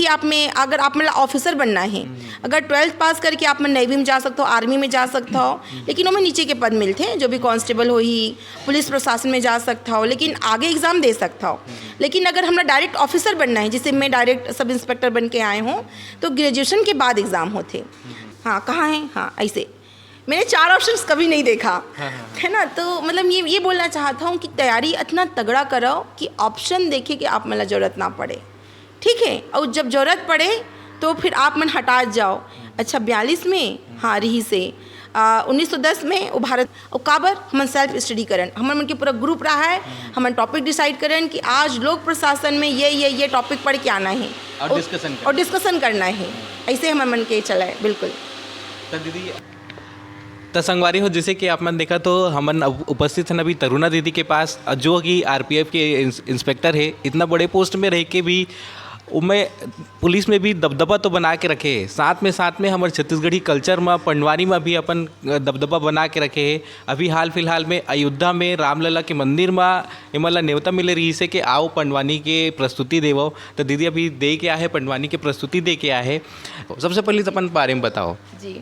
आप में अगर आप मतलब ऑफिसर बनना है, अगर 12th पास करके आप में नेवी में जा सकते हो, आर्मी में जा सकते हो, लेकिन उनमें नीचे के पद मिलते हैं, जो भी कांस्टेबल हो ही, पुलिस प्रशासन में जा सकता हो, लेकिन आगे एग्ज़ाम दे सकता हो। लेकिन अगर हमें डायरेक्ट ऑफिसर बनना है, जैसे मैं डायरेक्ट सब इंस्पेक्टर बन के आए हूँ, तो ग्रेजुएशन के बाद एग्ज़ाम होते। हाँ, कहाँ हैं? हाँ, ऐसे मैंने 4 ऑप्शंस कभी नहीं देखा, है ना। तो मतलब ये बोलना चाहता हूँ कि तैयारी इतना तगड़ा करो कि ऑप्शन देखे कि आप मतलब ज़रूरत ना पड़े, ठीक है। और जब ज़रूरत पड़े तो फिर आप मन हटा जाओ। अच्छा, 42 में हाँ रही से 1910 में वो भारत और काबर हम सेल्फ स्टडी करन, हमारे मन के पूरा ग्रुप रहा है, हम टॉपिक डिसाइड करन कि आज लोक प्रशासन में ये टॉपिक पढ़ के आना है और डिस्कशन करना है। ऐसे हमारे मन के चला है। बिल्कुल। तो दीदी तो संगवारी हो, जैसे कि आप मन देखा तो हमन उपस्थित हैं अभी तरुणा दीदी के पास, जो कि आरपीएफ के इंस्पेक्टर है। इतना बड़े पोस्ट में रह के भी उनमें पुलिस में भी दबदबा तो बना के रखे है, साथ में हमारे छत्तीसगढ़ी कल्चर में पंडवानी में भी अपन दबदबा बना के रखे है। अभी हाल फिलहाल में अयोध्या में रामलला के मंदिर में इमला न्योता मिले रही से कि आओ पंडवानी के प्रस्तुति देवो। तो दीदी अभी दे के आए, पंडवानी के प्रस्तुति दे के आए। सबसे पहले तो अपन बारे में बताओ जी।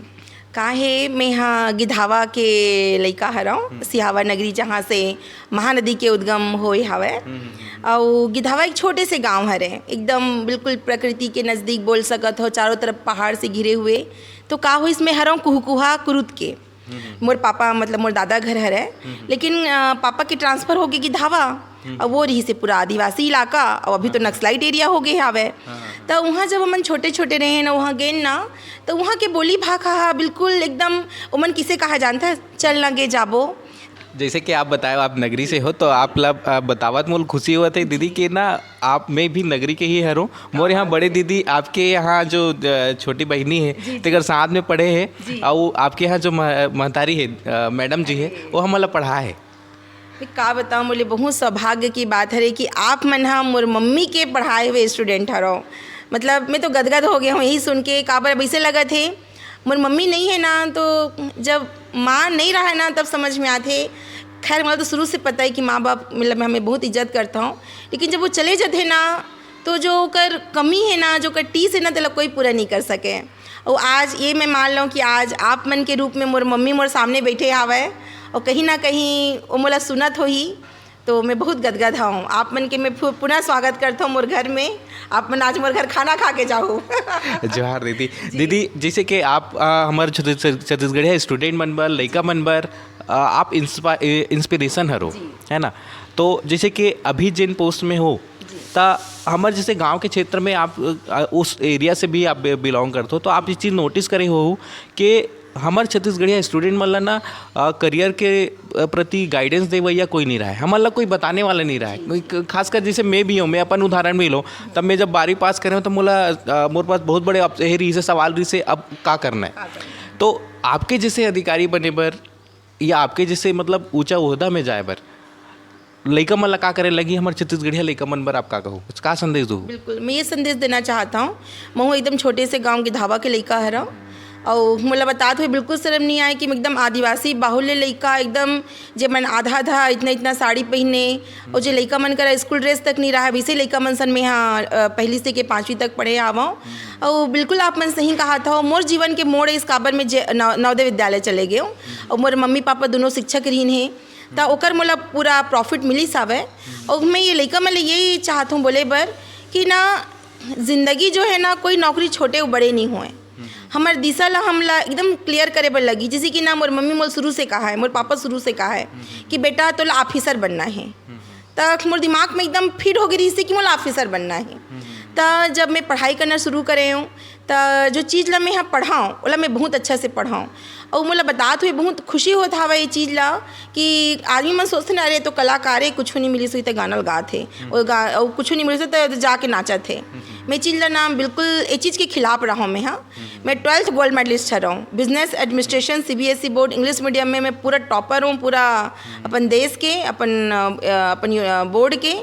काहे मैं यहाँ गिधावा के लइका हरऊँ, सिहावा नगरी, जहाँ से महानदी के उद्गम होए हवे। और गिधावा एक छोटे से गांव हरे, एकदम बिल्कुल प्रकृति के नज़दीक बोल सकत हो, चारों तरफ पहाड़ से घिरे हुए। तो का हो इसमें हरऊँ कुहकुहा कुरुत के। मोर पापा मतलब मोर दादा घर हरे, लेकिन पापा के ट्रांसफ़र हो गए गिधावा, और वो रही से पूरा आदिवासी इलाका, और अभी तो नक्सलाइट एरिया हो गए हवे। तो वहाँ जब हमन छोटे छोटे रहे ना, वहाँ गए ना, तो वहाँ के बोली भाखा बिल्कुल एकदम उमन किसे कहा जानता है, चल लगे जाबो। जैसे कि आप बताए आप नगरी से हो, तो आप बतावत मोल खुशी हुआ थे दीदी कि ना आप मैं भी नगरी के ही हरो। मोर यहाँ बड़े दीदी आपके यहाँ जो छोटी बहनी है तेकर साथ में पढ़े हैं, और आपके यहाँ जो महतारी है मैडम जी है, वो हमारा पढ़ा है। का बताऊँ, बोले बहुत सौभाग्य की बात है कि आप मन हम मोर मम्मी के पढ़ाए हुए स्टूडेंट हरो। मतलब मैं तो गदगद हो गया हूँ यही सुन के। काबर वैसे लगा थे मोर मम्मी नहीं है ना, तो जब माँ नहीं रहा है ना तब समझ में आते। खैर मुझे तो शुरू से पता है कि माँ बाप मतलब हमें बहुत इज्जत करता हूँ, लेकिन जब वो चले जाते ना तो जो कर कमी है ना, जो कर टीस है ना, तो कोई पूरा नहीं कर सके। और आज ये मैं मान लूँ कि आज आप मन के रूप में मोर मम्मी मोर सामने बैठे हवे, और कहीं ना कहीं वो मोला सुनत हो ही, तो मैं बहुत गदगद हूँ। आप मन के मैं पुनः स्वागत करता हूँ मोर घर में। आप मन आज मोर घर खाना खा के जाओ। जोहार दीदी। दीदी जैसे कि आप हमारे छत्तीसगढ़िया स्टूडेंट मनबर, लड़का मनबर, आप इंस्पिरेशन हरो, है ना। तो जैसे कि अभी जिन पोस्ट में हो, ता हमारे जैसे गांव के क्षेत्र में आप उस एरिया से भी आप बिलोंग करते हो, तो आप ये चीज़ नोटिस करे हो कि हमारे छत्तीसगढ़िया स्टूडेंट मतलब ना करियर के प्रति गाइडेंस दे या कोई नहीं रहा है, हमारा कोई बताने वाला नहीं रहा है। खासकर जैसे मैं भी हूँ, मैं अपन उदाहरण भी लो, तब मैं जब 12वीं पास करे हूँ तो मोरे पास बहुत बड़े रही से सवाल रही से अब क्या करना है। तो आपके जैसे अधिकारी बने बर या आपके जैसे मतलब ऊंचा ओहदा में जाए बर लइका मन ला का करे लगी, हमारे छत्तीसगढ़िया लइका मन बर आप का कहो, का संदेश दो? बिल्कुल, मैं ये संदेश देना चाहता हूँ। मैं एकदम छोटे से गांव गिधावा के लइका हरा, और मोला बतात हुए बिल्कुल शर्म नहीं आए कि मैं एकदम आदिवासी बाहुल्य लइका, एकदम जे मन आधा इतना साड़ी पहने, और जो लइका मन का स्कूल ड्रेस तक नहीं रहा, वैसे लइका मन सन में यहाँ पहली से के 5वीं तक पढ़े आवा। और बिल्कुल आप मन सही कहा था, मोर जीवन के मोड़ इस काबर में नवोदय विद्यालय चले गए, और मोर मम्मी पापा दोनों शिक्षक रही हैं, तो ओकर मोला पूरा प्रॉफिट मिली सावे। और मैं ये लइका मन यही चाहता हूँ बोले बर कि ना जिंदगी जो है ना, कोई नौकरी छोटे और बड़े नहीं हुए, हमारे दिशा ला हमला एकदम क्लियर करे बर लगी। जैसे कि ना मोर मम्मी मोर शुरू से कहा है, मोर पापा शुरू से कहा है कि बेटा तो ऑफिसर बनना है, तब मोर दिमाग में एकदम फिट हो गई थी कि मोला ऑफिसर बनना है। तो जब मैं पढ़ाई करना शुरू करे हूँ, तो जो चीज़ ला मैं यहाँ पढ़ाऊँ ओला मैं बहुत अच्छा से पढ़ाऊँ, और मोला बतात हुए बहुत खुशी होता हवा ये चीज़ ला कि आदमी मन सोचते ना, अरे तो कलाकार है, कुछ नहीं मिली सो तो गाना गा थे, और कुछ नहीं मिली सो तो जाके नाचा थे। मैं चीज़ ला नाम बिल्कुल ये चीज़ के खिलाफ रहा हूँ। मैं 12th गोल्ड मेडलिस्ट रहा हूँ, business administration CBSE board English medium में मैं पूरा टॉपर हूँ, पूरा अपन देश के अपन बोर्ड के।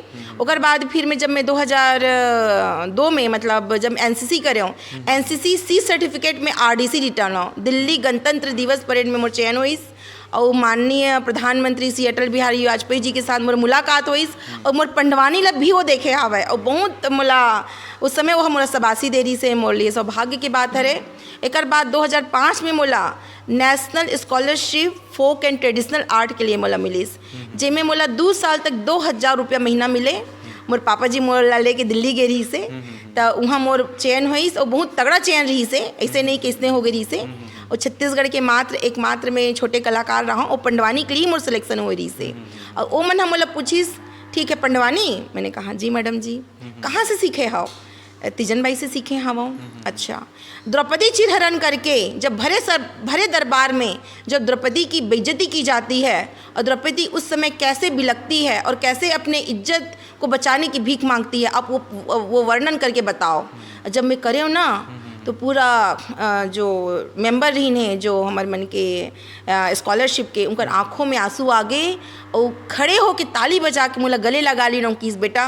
ओकर बाद फिर मैं जब मैं 2002 में मतलब जब NCC करे हूँ, NCC C सर्टिफिकेट में RDC रिटर्न हो, दिल्ली गणतंत्र दिवस परेड में मोर चयन हुई, और माननीय प्रधानमंत्री श्री अटल बिहारी वाजपेयी जी के साथ मोर मुलाकात हुई और मोर पंडवानी लब भी वो देखे हवे और बहुत मोला उस समय वो मोला शबासी देरी से मोर लिए सौभाग्य की बात हरे। एक बाद 2005 में मोला national scholarship folk and traditional art के लिए मोला मिलीस, जिसमें मोला 2 साल तक 2000 रुपया महीना मिले। मोर पापा जी मोर ला लेके दिल्ली गे रही से तो वहाँ मोर चयन हुई और बहुत तगड़ा चयन रही से, ऐसे नहीं कि इसने हो गई से। और छत्तीसगढ़ के एकमात्र में छोटे कलाकार रहा और पंडवानी के लिए मोर सिलेक्शन हो रही से। और वो मन हम पूछीस ठीक है पंडवानी, मैंने कहा जी मैडम जी, कहाँ से सीखे हो? तीजन बाई से सीखे हम। अच्छा, द्रौपदी चिरहरण करके जब भरे दरबार में जब द्रौपदी की बेइज्जती की जाती है और द्रौपदी उस समय कैसे बिलखती है और कैसे अपने इज्जत को बचाने की भीख मांगती है, आप वो वर्णन करके बताओ। जब मैं करे ना तो पूरा जो मेंबर रही हैं जो हमारे मन के स्कॉलरशिप के, उनकर आँखों में आंसू आ गए और खड़े हो के ताली बजा के मुझे गले लगा ली रहा किस बेटा,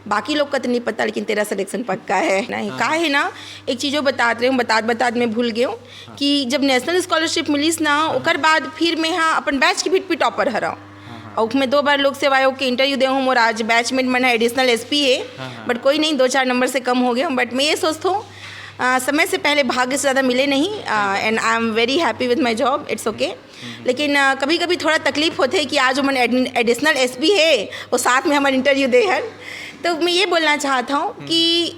बाकी लोग का तो नहीं पता लेकिन तेरा सिलेक्शन पक्का है। नहीं का है ना, एक चीज़ों बतात रहे हूँ, बतात में भूल गए कि जब नेशनल स्कॉलरशिप मिलीस ना ओकर बाद फिर मैं हाँ अपन बैच की भी टॉपर हरा और उसमें 2 बार लोक सेवा आयोग के इंटरव्यू दे हूँ। मोर आज बैचमेट मन है एडिशनल SP है, बट कोई नहीं 2-4 नंबर से कम हो गए। बट मैं ये सोचता हूँ समय से पहले भाग्य से ज़्यादा मिले नहीं and I am very happy with my job, it's okay. लेकिन कभी कभी थोड़ा तकलीफ होते है कि आज मन एडिशनल SP है वो साथ में हमारे इंटरव्यू दे हन। तो मैं ये बोलना चाहता हूँ कि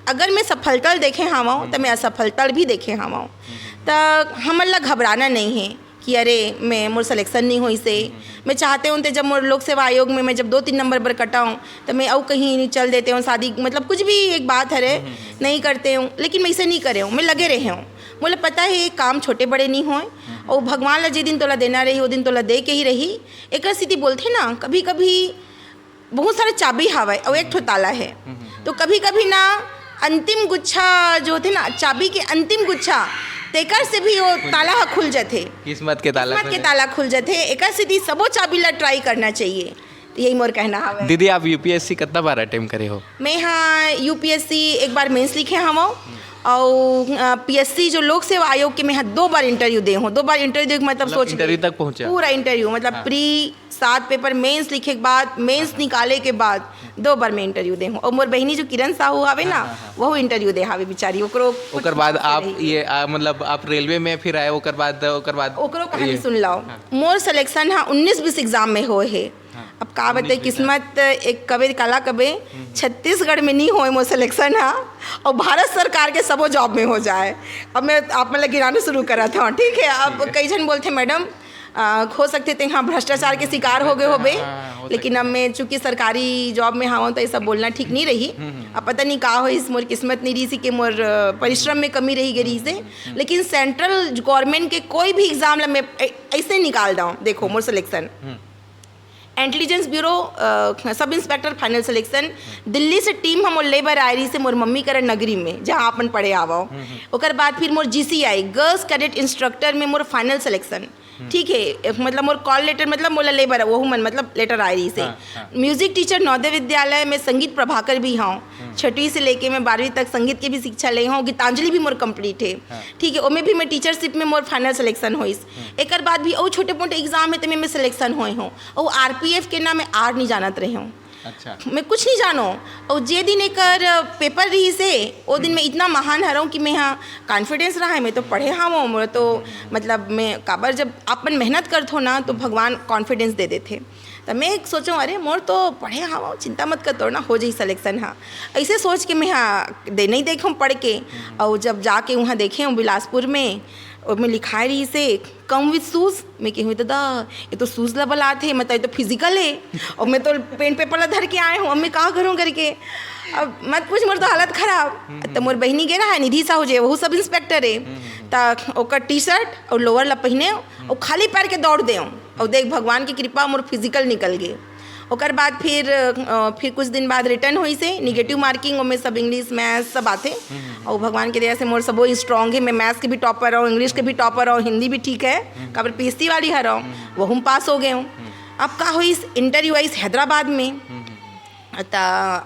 अगर मैं सफलता देखे हवाऊँ तो मैं असफलता भी देखे हवाऊँ, तो हमन ला घबराना नहीं है कि अरे मैं मोर सिलेक्शन नहीं हुई से। मैं चाहते हूँ तो जब मोर लोक सेवा आयोग में मैं जब 2-3 नंबर पर कटाऊँ तो मैं और कहीं नहीं चल देते हूँ, शादी मतलब कुछ भी एक बात है नहीं करते हूँ, लेकिन मैं इसे नहीं करे हूँ, मैं लगे रहे हूँ। मुझे पता है काम छोटे बड़े नहीं होए और भगवान ला जिस दिन तोला देना रही वो दिन तोला दे के ही रही। एक स्थिति बोलते ना कभी कभी बहुत सारे चाबी हवा और एक ठो ताला है, तो कभी कभी ना अंतिम गुच्छा जो होते ना चाबी के अंतिम गुच्छा तेकर से भी वो ताला खुल जाते, किस्मत के ताला खुल जाते। एक स्थिति सबो चाबी ला ट्राई करना चाहिए, तो यही मोर कहना है। दीदी आप UPSC कितना बार अटेम्प्ट करे हो? मैं हाँ UPSC एक बार मेंस लिखे हम और PSC जो लोक सेवा आयोग के मैं 2 बार इंटरव्यू दे हूँ। 2 बार इंटरव्यू दे मतलब सोच इंटरव्यू तक पहुँचा पूरा इंटरव्यू मतलब प्री 7 पेपर मेंस लिखे के बाद मेंस निकाले के बाद 2 बार मैं इंटरव्यू दे हूँ। और मोर बहनी जो किरण साहू हवे ना वो इंटरव्यू दे हावे बेचारी, ओकर बाद आप ये मतलब आप रेलवे में फिर आए ओकर बाद ओकरो कहानी सुन लाओ। मोर सिलेक्शन हाँ 19-20 एग्जाम में हो है। अब का बताए किस्मत एक कबे काला कबे छत्तीसगढ़ में नहीं होए मोर सिलेक्शन हाँ और भारत सरकार के सबो जॉब में हो जाए। अब मैं आप मतलब गिराना शुरू करा था, ठीक है। अब कई जन बोलते मैडम हो सकते थे हाँ भ्रष्टाचार के शिकार हो गए हो बे, लेकिन अब मैं चूँकि सरकारी जॉब में हाँ तो ये सब बोलना ठीक नहीं रही। अब पता नहीं का हो इस मोर किस्मत नहीं रही सी कि मोर परिश्रम में कमी रही गई से, लेकिन सेंट्रल गवर्नमेंट के कोई भी एग्ज़ाम ला मैं ऐसे निकाल दूँ। देखो more selection intelligence bureau sub inspector final selection Delhi से टीम हम लेबर आई रही से मोर मम्मी करण नगरी में जहाँ अपन पढ़े आवो। ओकर बाद फिर मोर GCI गर्ल्स कैडेट इंस्ट्रक्टर में मोर फाइनल सिलेक्शन, ठीक है। मतलब मोर कॉल लेटर मतलब मोला लेबर वो मन मतलब लेटर आई रही से। म्यूजिक टीचर नवोदय विद्यालय में संगीत प्रभाकर भी हूँ, 6वीं से लेके मैं 12वीं तक संगीत की भी शिक्षा ले हूँ। गीतांजलि भी मोर कंप्लीट है, ठीक है। उसमें भी मैं टीचरशिप में मोर फाइनल सिलेक्शन हुई। एक बाद भी और छोटे मोटे एग्जाम है तो मैं सिलेक्शन हुई हूँ और RPF के नाम मैं आर नहीं जानत रही हूँ। अच्छा, मैं कुछ नहीं जानो और जे दिन एक पेपर रही से वो दिन मैं इतना महान हरा हूँ कि मैं हाँ कॉन्फिडेंस रहा है मैं तो पढ़े हाँ वो मोर तो मतलब मैं काबर जब अपन मेहनत करते हो ना तो भगवान कॉन्फिडेंस दे देते। तो मैं सोचूँ अरे मोर तो पढ़े हाँ चिंता मत कर तो ना हो जाए सिलेक्शन हाँ, ऐसे सोच के मैं हाँ दे नहीं देखूँ पढ़ के। और जब जाके वहाँ देखे हूँ बिलासपुर में और मैं लिखाई रही से कम विथ शूज़, मैं कहूँ दादा ये तो शूज़ लेवल आते हैं, मतलब ये तो फिजिकल है और मैं तो पेन पेपर ला धर के आए हूँ, अब मैं कहाँ करूँ करके। अब मत पूछ मोर तो हालत ख़राब। तो मोर बहनी गे रहा है निधि साहू जे वह सब इंस्पेक्टर है, तो ओकर टी-शर्ट और लोअर ला पहने और खाली पैर के दौड़ दे और देख भगवान की कृपा मोर फिजिकल निकल गए। ओकर बाद फिर कुछ दिन बाद रिटर्न हुई से निगेटिव मार्किंग में सब इंग्लिश मैथ्स सब आते और भगवान के दया से मोर सब स्ट्रॉन्ग है। मैं मैथ्स के भी टॉपर हूँ, इंग्लिश के भी टॉपर हूँ, हिंदी भी ठीक है, काबर PSC वाली हर हूँ वो हम पास हो गए हूँ। अब का हुई इंटरव्यू आई हैदराबाद में, तो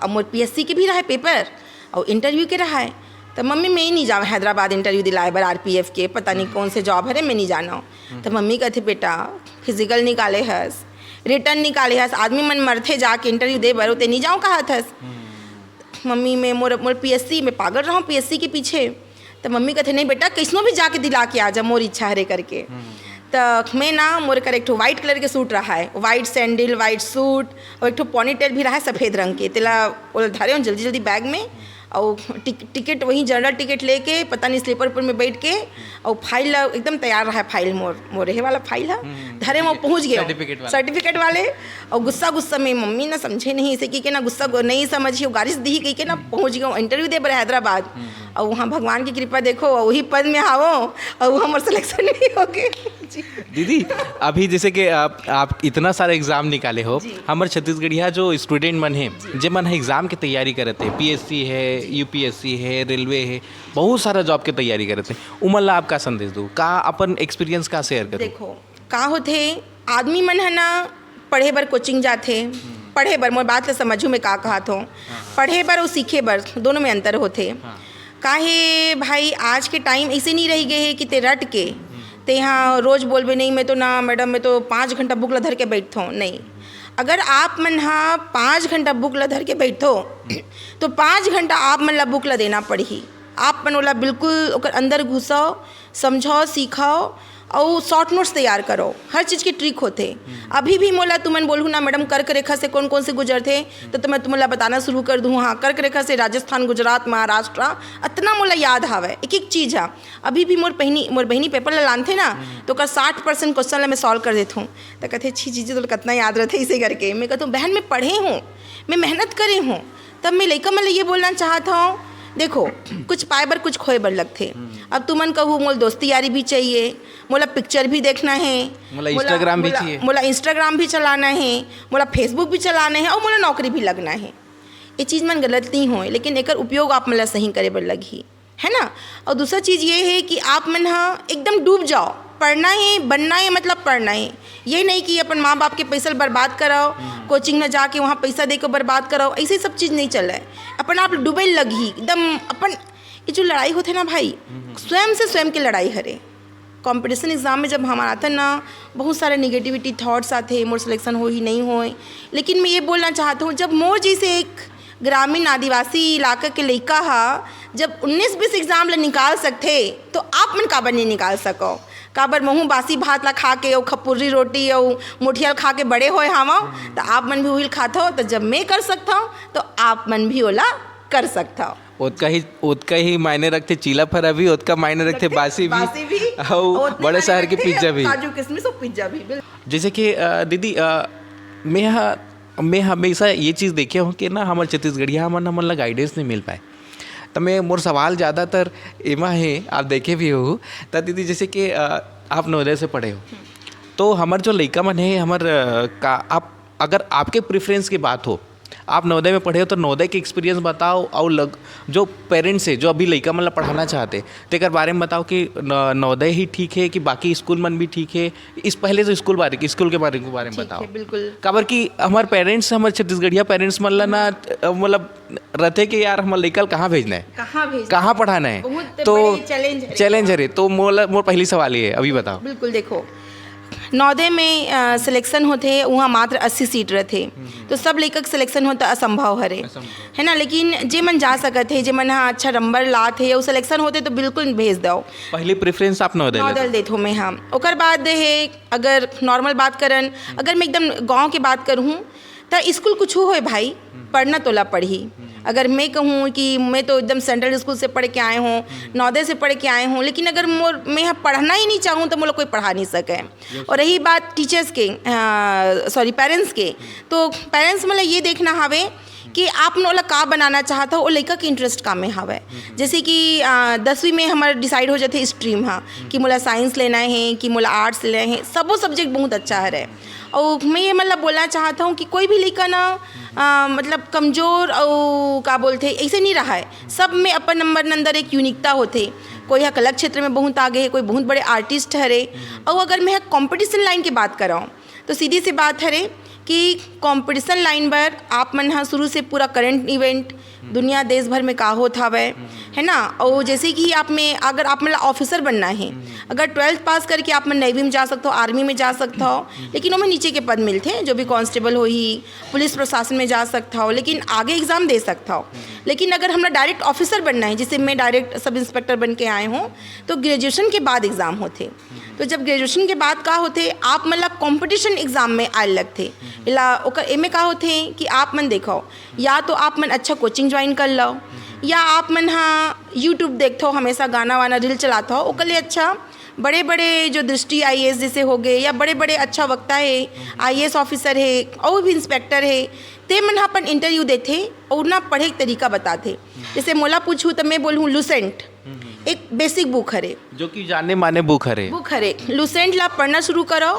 अब मोर PSC के भी रहा है पेपर और इंटरव्यू के रहा है। तो मम्मी मैं ही नहीं जाऊँ हैदराबाद इंटरव्यू दिलाए बर RPF के, पता नहीं कौन से जॉब है, मैं नहीं जाना। तो मम्मी कहते बेटा फिजिकल निकाले हस, रिटर्न निकाले हस, आदमी मन मरथे जाके इंटरव्यू दे बर, ते नहीं जाऊँ कहा थस। मम्मी मैं मोर PSC में पागल रहा हूँ PSC के पीछे। तो मम्मी कहते नहीं बेटा कैसनो भी जाके दिला के आ जा, मोर इच्छा हरे करके। तो मैं ना मोर कर एक ठो वाइट कलर के सूट रहा है, वाइट सैंडल, वाइट सूट और एक ठो पोनीटेल भी रहा है सफ़ेद रंग के, तेला वो धरे हूँ जल्दी जल्दी बैग में। और टिकट वहीं जनरल टिकट लेके पता नहीं स्लीपर पर में बैठ के, और फाइल एकदम तैयार रहा है, फाइल मोर रहे वाला फाइल है धरे में पहुँच गया सर्टिफिकेट वाले। और गुस्सा में मम्मी ना समझे नहीं इसे कि ना गुस्सा नहीं समझी, गारिश दी कही के ना पहुँच गया इंटरव्यू दे बर हैदराबाद। और वहाँ भगवान की कृपा देखो वही पद में आवो और वो हमारे सिलेक्शन नहीं हो गए। दीदी अभी जैसे कि आप इतना सारा एग्ज़ाम निकाले हो, हमारे छत्तीसगढ़िया जो स्टूडेंट मन हैं जे मन एग्ज़ाम की तैयारी करते हैं, PSC है, UPSC है, रेलवे है, बहुत सारा जॉब की तैयारी करते हैं, उमन ला आप का संदेश दो, का अपन एक्सपीरियंस का शेयर करो? देखो का होते आदमी मन है ना पढ़े बर कोचिंग जाते, पढ़े बर मोर बात ले समझू में का कहा तो पढ़े बर और सीखे बर दोनों में अंतर होते। काहे भाई आज के टाइम ऐसे नहीं रह गए है कि ते रट के ते यहाँ रोज़ बोलबे नहीं मैं तो ना मैडम मैं तो 5 घंटा बुक ला धर के बैठता हूँ। नहीं, अगर आप मन हाँ 5 घंटा बुक ला धर के बैठो तो 5 घंटा आप मन ला बुक ला देना पड़ी। आप मन वाला बिल्कुल ओकर अंदर घुसो, समझो, सीखो और शॉर्ट नोट्स तैयार करो, हर चीज़ की ट्रिक होते। अभी भी मोला तुमन बोलूँ ना मैडम कर्क रेखा से कौन कौन से गुजरते तो मैं तुम्हें बताना शुरू कर दूँ। हाँ, कर्क रेखा से राजस्थान, गुजरात, महाराष्ट्र इतना मोला याद हवे एक एक चीज़ है। अभी भी मोर बहनी पेपर ला लानते ना तो कर 60% क्वेश्चन ला मैं सॉल्व कर देता हूँ। तो कहते अच्छी चीज़ें तो कितना याद रहते इसे करके। मैं कहता हूँ बहन मैं पढ़े हूँ, मैं मेहनत करे हूँ। तब मैं लड़का मैं ये बोलना चाहता हूँ देखो कुछ पाए बर कुछ खोए बर लगते। अब तुमन कहूँ मोल दोस्ती यारी भी चाहिए, मोला पिक्चर भी देखना है, मोला इंस्टाग्राम भी चाहिए, मोला इंस्टाग्राम भी चलाना है, मोला फेसबुक भी चलाना है और मोला नौकरी भी लगना है। ये चीज़ मन गलत नहीं हो, लेकिन एक उपयोग आप मतलब सही करे बर लगी है ना। और दूसरा चीज़ ये है कि आप मन हाँ एकदम डूब जाओ, पढ़ना है बनना है मतलब पढ़ना है। ये नहीं कि अपन माँ बाप के पैसा बर्बाद कराओ, कोचिंग में जाके वहाँ पैसा दे के बर्बाद कराओ, ऐसे सब चीज़ नहीं चल रहा है। अपन आप डूबे लगी एकदम। अपन ये जो लड़ाई होते ना भाई स्वयं से स्वयं की लड़ाई हरे। कंपटीशन एग्ज़ाम में जब हमारा आता ना बहुत सारे निगेटिविटी थॉट्स आते, मोर सिलेक्शन हो ही नहीं हो। लेकिन मैं ये बोलना चाहता हूँ जब मोर जैसे एक ग्रामीण आदिवासी इलाका के लड़का हा जब 19-20 एग्ज़ाम ला निकाल सकते तो आप मन काबर नहीं निकाल सको। काबर महू बासी भात ला खा के और खपुर्री रोटी और मुठियल खा के बड़े होए हवा तो आप मन भी वही खाते हो। तो जब मैं कर सकता हूँ तो आप मन भी ओला कर सकता हो। उतका ही मायने रखते चीला फरा भी, उतका मायने रखते बासी भी और बड़े शहर के पिज्जा भी, काजू किशमिश और पिज्जा भी। जैसे कि दीदी मैं हमेशा ये चीज़ देखे हूँ कि ना हमारे छत्तीसगढ़िया हमन ला गाइडेंस नहीं मिल पाए। तो मैं मोर सवाल ज़्यादातर एमा है, आप देखे भी हो तो दीदी जैसे कि आप नवोदय से पढ़े हो तो हमारे जो लड़का मन है का आप अगर आपके प्रेफरेंस की बात हो, आप नवोदय में पढ़े हो तो नवोदय के एक्सपीरियंस बताओ और जो पेरेंट्स है जो अभी लड़का मतलब पढ़ाना चाहते तो एक बारे में बताओ कि नवोदय ही ठीक है कि बाकी स्कूल मन भी ठीक है। इस पहले तो स्कूल के बारे में बताओ। बिल्कुल काबर कि हमारे पेरेंट्स, हमारे छत्तीसगढ़िया पेरेंट्स मन ला ना मतलब रहते कि यार हमारे लड़का कहाँ भेजना है, कहाँ पढ़ाना है, तो चैलेंज है। तो मोर पहली सवाल ये है, अभी बताओ। बिल्कुल देखो नवोदय में सिलेक्शन होते वहाँ मात्र 80 सीट रहते तो सब लेकर सिलेक्शन होता असंभव हरे है ना। लेकिन जे मन जा सकते है, जे मन हाँ अच्छा नंबर लाते और सिलेक्शन होते तो बिल्कुल भेज दो। पहली प्रेफरेंस आप नवोदय देते हो मैं। हाँ ओकर बाद है अगर नॉर्मल बात करन, अगर मैं एकदम गाँव की बात करूँ तो स्कूल कुछ हो भाई पढ़ना तोला पढ़ी। अगर मैं कहूँ कि मैं तो एकदम सेंट्रल स्कूल से पढ़ के आए हूँ, नवोदय से पढ़ के आए हूँ, लेकिन अगर मैं यहाँ पढ़ना ही नहीं चाहूँ तो मुझे कोई पढ़ा नहीं सके। और रही बात टीचर्स के पेरेंट्स के, तो पेरेंट्स मतलब ये देखना हवे कि आप नोला का बनाना चाहता हो और लड़का के इंटरेस्ट का में हवे। जैसे कि 10वीं में हमारा डिसाइड हो जाते स्ट्रीम हाँ कि मोला साइंस लेना है कि मोला आर्ट्स लेना है, सबो सब्जेक्ट बहुत अच्छा है। और मैं ये मतलब बोलना चाहता हूँ कि कोई भी लड़का ना मतलब कमज़ोर और का बोलते ऐसे नहीं रहा है। सब में अपन नंबर अंदर एक यूनिकता होते। कोई है कला क्षेत्र में बहुत आगे है, कोई बहुत बड़े आर्टिस्ट है। और अगर मैं कंपटीशन लाइन की बात कराऊँ तो सीधी सी बात है कि कंपटीशन लाइन पर आप मन हाँ शुरू से पूरा करंट इवेंट, दुनिया देश भर में का होत हवे, है ना। और जैसे कि आप में अगर आप मतलब ऑफिसर बनना है, अगर 12th पास करके आप में नेवी में जा सकते हो, आर्मी में जा सकते हो, लेकिन वो में नीचे के पद मिलते हैं, जो भी कांस्टेबल हो ही, पुलिस प्रशासन में जा सकता हो, लेकिन आगे एग्ज़ाम दे सकता हो। लेकिन अगर हमें डायरेक्ट ऑफिसर बनना है, जैसे मैं डायरेक्ट सब इंस्पेक्टर बन के आए हूँ, तो ग्रेजुएशन के बाद एग्ज़ाम होते। तो जब ग्रेजुएशन के बाद का होते, आप मतलब कंपटीशन एग्ज़ाम में आए लगते इला ओकर एमे का होते कि आप मन देखो, या तो आप मन अच्छा कोचिंग ज्वाइन कर लो, या आप मन हाँ यूट्यूब देखते हो, हमेशा गाना वाना रील चलाता हो, ओकर लिए अच्छा बड़े बड़े जो दृष्टि IAS जैसे हो गए, या बड़े बड़े अच्छा वक्ता है, IAS ऑफिसर है और भी इंस्पेक्टर है, ते मन अपन इंटरव्यू देते और ना पढ़े के तरीका बताते। जैसे मोला पूछूँ तो मैं बोलूँ लुसेंट एक बेसिक बुक हरे, जो कि जाने माने बुक हरे लुसेंट ला पढ़ना शुरू करो,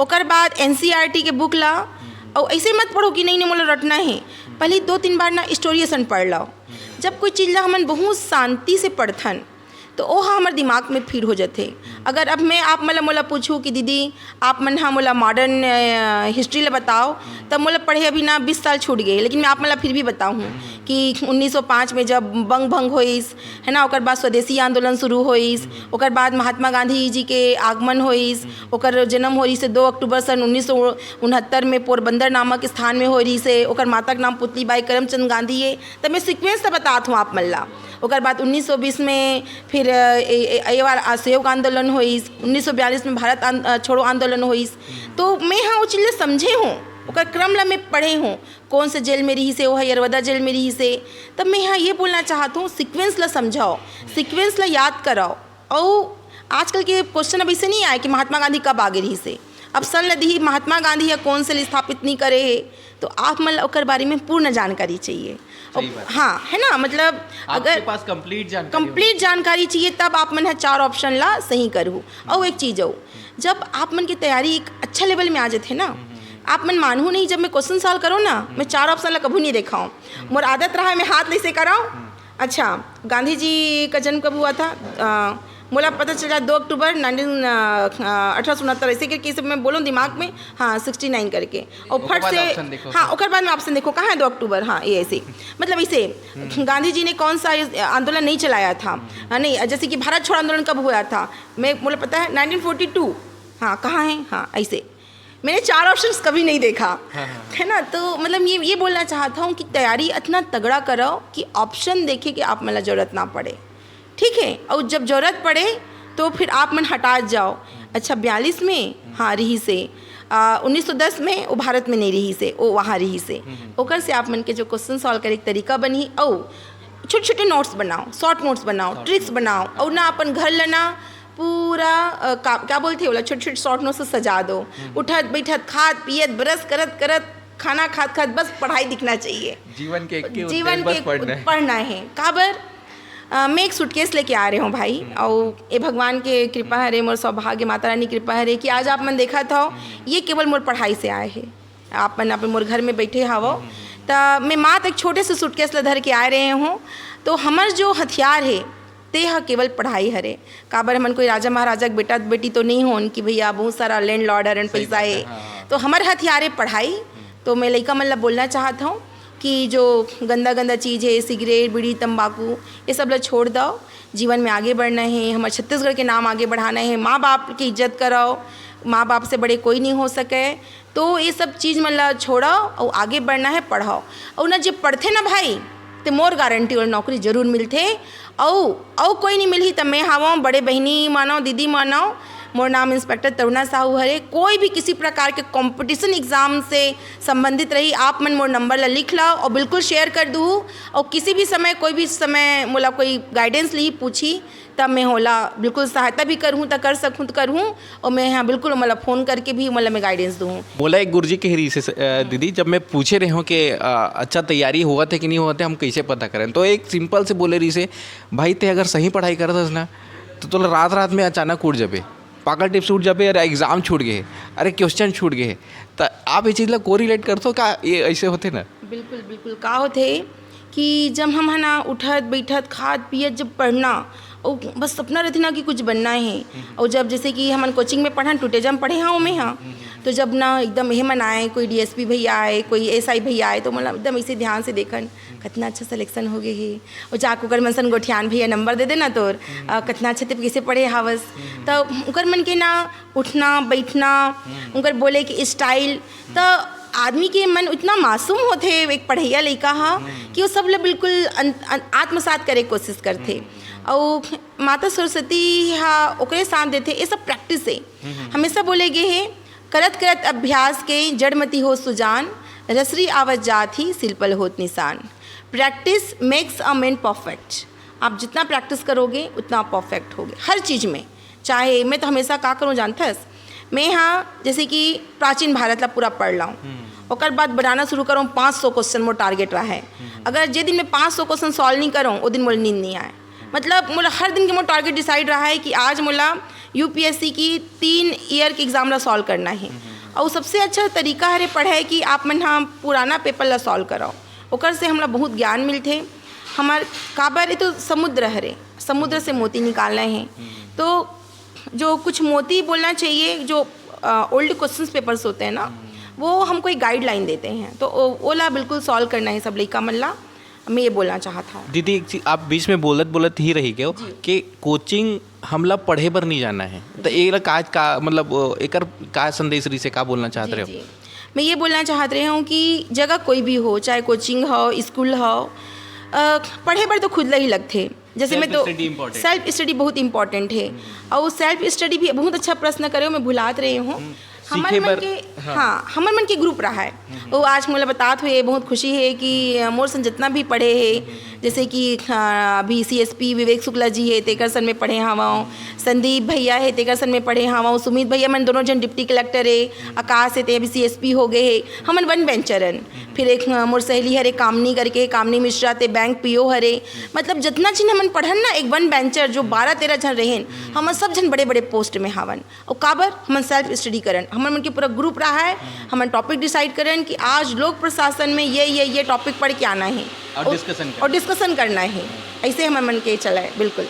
ओकर बाद NCERT के बुक ला, और ऐसे मत पढ़ो कि नहीं मोला रटना है, पहले 2-3 बार ना स्टोरियसन पढ़ लो। जब कोई चीज़ ला हमन बहुत शांति से पढ़थन तो वो हमारे दिमाग में फीड हो जाते। अगर अब मैं आप मतलब मोला पूछूँ कि दीदी आप मन हाँ मोला मॉडर्न हिस्ट्री ले बताओ, तब मोला पढ़े अभी ना 20 साल छूट गए, लेकिन मैं आप मतलब फिर भी बताऊँ कि 1905 में जब बंग भंग होइस, है ना, ओकर बाद स्वदेशी आंदोलन शुरू होइस, ओकर बाद महात्मा गांधी जी के आगमन होइस, ओकर जन्म हो रही से 2 अक्टूबर सन 1969 में पोरबंदर नामक स्थान में हो रही से, ओकर माता के नाम पुतलीबाई करमचंद गांधी है। तब मैं सीक्वेंस से बतात हूँ आप मल्ला। ओकर बाद 1920 में फिर ये बार असहयोग आंदोलन होइस, 1942 में भारत छोड़ो आंदोलन होइस। तो मैं हाँ वो चीज़ें समझे हूँ, ओकर क्रम ला मैं पढ़े हूँ, कौन से जेल में रही से, वो है यरवदा जेल में रही से। तब मैं यहाँ ये बोलना चाहता हूँ, सीक्वेंस ला समझाओ, सीक्वेंस ला याद कराओ। और आजकल के क्वेश्चन अब ऐसे नहीं आए कि महात्मा गांधी कब आगे रही से, अब सन लदी महात्मा गांधी या कौन से स्थापित नहीं करे है, तो आप मतलब ओकर बारे में पूर्ण जानकारी चाहिए। हाँ, है ना, मतलब अगर पास कंप्लीट जानकारी चाहिए तब आप मन 4 ऑप्शन ला सही करूँ। और एक चीज़ हो, जब आप मन की तैयारी एक अच्छा लेवल में आ जाते ना, आप मन मानू नहीं, जब मैं क्वेश्चन सॉल्व करो ना, मैं 4 ऑप्शन ला कभी नहीं देखा हूँ। मोर आदत रहा है मैं हाथ नहीं से कराऊँ। अच्छा, गांधी जी का जन्म कब हुआ था? मोला पता चला 2 अक्टूबर 1869, ऐसे करके सब मैं बोलूँ दिमाग में, हाँ 69 करके, और फट से हाँ ओकर बाद में ऑप्शन देखो कहाँ है 2 अक्टूबर, हाँ ये ऐसे, मतलब इसे गांधी जी ने कौन सा आंदोलन नहीं चलाया था, नहीं, जैसे कि भारत छोड़ो आंदोलन कब हुआ था, मैं मुझे पता है 1942, हाँ कहाँ है, हाँ ऐसे मैंने 4 ऑप्शंस कभी नहीं देखा, है ना। तो मतलब ये बोलना चाहता हूँ कि तैयारी इतना तगड़ा करो कि ऑप्शन देखे कि आप मतलब ज़रूरत ना पड़े, ठीक है। और जब ज़रूरत पड़े तो फिर आप मन हटा जाओ। अच्छा, 42 में हाँ रही से, 1910 में वो भारत में नहीं रही से, वो वहाँ रही से, ओकर से आप मन के जो क्वेश्चन सॉल्व करे तरीका बनी। और छोटे छोटे नोट्स बनाओ, शॉर्ट नोट्स बनाओ, ट्रिक्स बनाओ, और ना अपन घर लेना पूरा क्या बोलते बोला छोटे छोटे शॉर्ट नोट्स से सजा दो। उठत बैठत खात पियत ब्रश करत करत खाना खात बस पढ़ाई दिखना चाहिए, जीवन के पढ़ना है। काबर मैं एक सूटकेस लेके आ रहे हूँ भाई, और ये भगवान के कृपा है रे, मोर सौभाग्य, माता रानी कृपा है रे कि आज आप मन देखा था ये केवल मोर पढ़ाई से आए हैं। आप मन अपन मोर घर में बैठे हावो, तो मैं मात एक छोटे से सूटकेस ला धर के आ रहे हूँ। तो हमार जो हथियार है ते हा केवल पढ़ाई हरे। काबर हमन कोई राजा महाराजा के बेटा बेटी तो नहीं होन कि भैया बहुत सारा लैंड लॉर्ड हरन पैसा है, तो हमारे हथियार है पढ़ाई। तो मैं लड़का मन ला बोलना चाहता हूँ कि जो गंदा चीज़ है, सिगरेट बीड़ी तंबाकू, ये सब ला छोड़ दो, जीवन में आगे बढ़ना है, हमारे छत्तीसगढ़ के नाम आगे बढ़ाना है, माँ बाप की इज्जत करो, माँ बाप से बड़े कोई नहीं हो सके, तो ये सब चीज़ मतलब छोड़ो और आगे बढ़ना है, पढ़ाओ। और ना जब पढ़ते ना भाई तो मोर गारंटी और नौकरी जरूर मिलते, और कोई नहीं मिली तो मैं हावों, बड़े बहनी मानो, दीदी मानो, मोर नाम इंस्पेक्टर तरुणा साहू हरे। कोई भी किसी प्रकार के कंपटीशन एग्ज़ाम से संबंधित रही, आप मन मोर नंबर ला लिख लो और बिल्कुल शेयर कर दूँ। और किसी भी समय कोई भी समय मोला कोई गाइडेंस ली पूछी तब मैं होला बिल्कुल सहायता भी करूँ, तो कर सकूँ तो करूँ, और मैं यहाँ बिल्कुल मतलब फ़ोन करके भी मतलब मैं गाइडेंस दूँ। बोला एक गुरुजी के हिरी से दीदी, जब मैं पूछे रहे हूँ कि अच्छा तैयारी हुआ थे कि नहीं हुआ थे, हम कैसे पता करें, तो एक सिंपल से बोले रही से, भाई ते अगर सही पढ़ाई करता ना तो रात में अचानक उठ जाबे, पाकल टिप्स छूट जाबे, अरे एग्ज़ाम छूट गए, अरे क्वेश्चन छूट गए, तो आप ये चीज़ ला कोरिलेट करते हो क्या, ये ऐसे होते ना? बिल्कुल का होते कि जब हम है ना उठत बैठत खात पियत जब पढ़ना, और बस सपना रहती ना कि कुछ बनना है, और जब जैसे कि हम कोचिंग में पढ़ा टूटे जम पढ़े हाँ में हाँ, तो जब ना एकदम हेमन आए, कोई डीएसपी भैया आए, कोई एसआई भैया आए, तो मतलब एकदम ऐसे ध्यान से देखन कितना अच्छा सिलेक्शन हो गए है। और जाकर ओकर मनसन गोठियान भैया नंबर दे देना तोर कितना अच्छे ते कैसे पढ़े हावस। तो ओकर मन के ना उठना बैठना, उनकर बोले कि स्टाइल, तो आदमी के मन इतना मासूम होते एक पढ़ैया लड़का हा कि वो सब लोग बिल्कुल आत्मसात करे कोशिश करते। और माता सरस्वती हा ओकरे साथ देते, ये सब प्रैक्टिस है। हमेशा बोले गए है करत करत अभ्यास के जड़मती हो सुजान, रसरी आवत जात ही सिलपल होत निशान। Practice makes a man perfect. आप जितना प्रैक्टिस करोगे उतना परफेक्ट होगे हर चीज़ में। चाहे मैं तो हमेशा का करूँ जानथस, मैं हाँ जैसे कि प्राचीन भारत ला पूरा पढ़ लाऊँ, और बाद बनाना शुरू करूँ 500 क्वेश्चन मोर टारगेट रहा है। अगर जे दिन मैं 500 क्वेश्चन सॉल्व नहीं करूँ वो दिन मोल नींद नहीं आए। मतलब मोला हर दिन के मोर टारगेट डिसाइड रहा है कि आज मोला यूपीएससी की 3 ईयर के एग्जाम ला सॉल्व करना है। और सबसे अच्छा तरीका है पढ़ाई कि आप मन हाँ पुराना पेपर ला सॉल्व कराओ, ओकर से हमरा बहुत ज्ञान मिलते। हमार काबर तो समुद्र है, समुद्र से मोती निकालना है। तो जो कुछ मोती बोलना चाहिए, जो ओल्ड क्वेश्चंस पेपर्स होते हैं ना, वो हमको एक गाइडलाइन देते हैं, तो ओला बिल्कुल सॉल्व करना है सब लड़का मल्ला। मैं ये बोलना चाहता हूँ। दीदी एक चीज आप बीच में बोलत ही रही गए कि कोचिंग हमला पढ़े पर नहीं जाना है, तो एक का मतलब एक का संदेश रही से का बोलना चाहते रहे हो? मैं ये बोलना चाहत रही हूँ कि जगह कोई भी हो, चाहे कोचिंग हो, स्कूल हो, पढ़े पर तो खुद ही लगते। जैसे मैं तो सेल्फ स्टडी बहुत इम्पोर्टेंट है। और सेल्फ स्टडी भी बहुत अच्छा प्रश्न करे, मैं भुलात रही हूँ। हमारे मन के हमारे मन के ग्रुप रहा है वो आज मुझे बतात हुए बहुत खुशी है कि मोर सन जितना भी पढ़े है, जैसे कि अभी सीएसपी विवेक शुक्ला जी है तेकर सन में पढ़े हवाऊँ, संदीप भैया है तेकर सन में पढ़े हवाऊँ, सुमित भैया मन दोनों जन डिप्टी कलेक्टर है, आकाश है ते अभी सीएसपी हो गए है, हमन वन बेंचरन। फिर एक मोर सहेली हरे कामनी करके, कामनी मिश्रा ते बैंक पीओ हरे। मतलब जितना चीज हमन पढ़न ना, एक वन बेंचर जो 12-13 जन रहें, हम सब जन बड़े बड़े पोस्ट में हावन। और काबर हमन सेल्फ स्टडी करन, हमारे मन के पूरा ग्रुप रहा है, हमन टॉपिक डिसाइड करें कि आज लोक प्रशासन में ये टॉपिक पढ़ के आना है और डिस्कशन करना है। ऐसे हमारे मन के चला है बिल्कुल।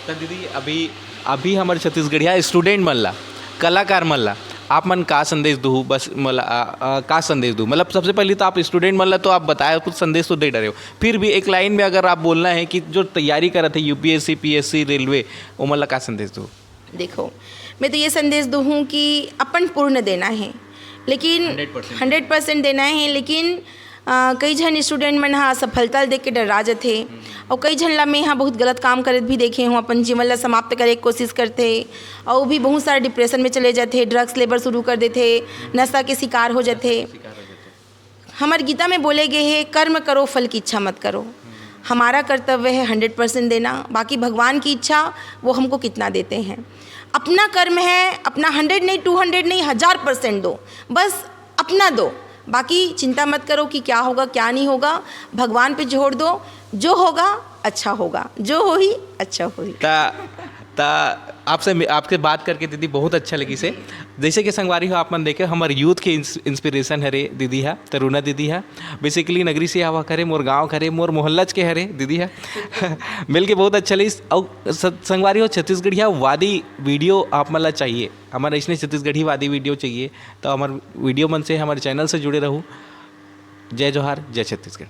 तो दीदी अभी हमारे छत्तीसगढ़िया स्टूडेंट मन ला, कलाकार मन ला आप मन का संदेश दू? बस मतलब का संदेश दू? मतलब सबसे पहले तो आप स्टूडेंट मन ला तो आप बताए कुछ संदेश तो दे डरे हो, फिर भी एक लाइन में अगर आप बोलना है कि जो तैयारी कर रहे थे यूपीएससी पीएससी रेलवे, वो मन ला का संदेश दू? देखो मैं तो ये संदेश दूँ कि अपन पूर्ण देना है, लेकिन 100% देना है। लेकिन कई जन स्टूडेंट मन हाँ सफलता देख के डरा जाते, और कई जन ला मैं यहाँ बहुत गलत काम करत भी देखे हूँ, अपन जीवन ला समाप्त करे की कोशिश करते, और भी बहुत सारे डिप्रेशन में चले जाते, ड्रग्स लेबर शुरू कर देते, नशा के शिकार हो जाते। हमारे गीता में बोले गए है कर्म करो फल की इच्छा मत करो। हमारा कर्तव्य है 100% देना, बाकी भगवान की इच्छा वो हमको कितना देते हैं। अपना कर्म है, अपना 100 नहीं 200 नहीं 1000% दो, बस अपना दो, बाकी चिंता मत करो कि क्या होगा क्या नहीं होगा, भगवान पे जोड़ दो, जो होगा अच्छा होगा, जो हो ही अच्छा हो ही। आपसे बात करके दीदी बहुत अच्छा लगी से। जैसे कि संगवारी हो आप मन देखे हमारे यूथ के इंस्पिरेशन हरे दीदी है, तरुणा दीदी है, बेसिकली नगरी से आवा करे, मोर गांव करे, मोर मोहल्लज के हरे दीदी है। मिल के बहुत अच्छा लगी। और संगवारी हो छत्तीसगढ़िया वादी वीडियो आप मन ला चाहिए, हमारे इसने छत्तीसगढ़ी वादी वीडियो चाहिए, तो हमारे वीडियो मन से हमारे चैनल से जुड़े रहूँ। जय जोहार, जय छत्तीसगढ़।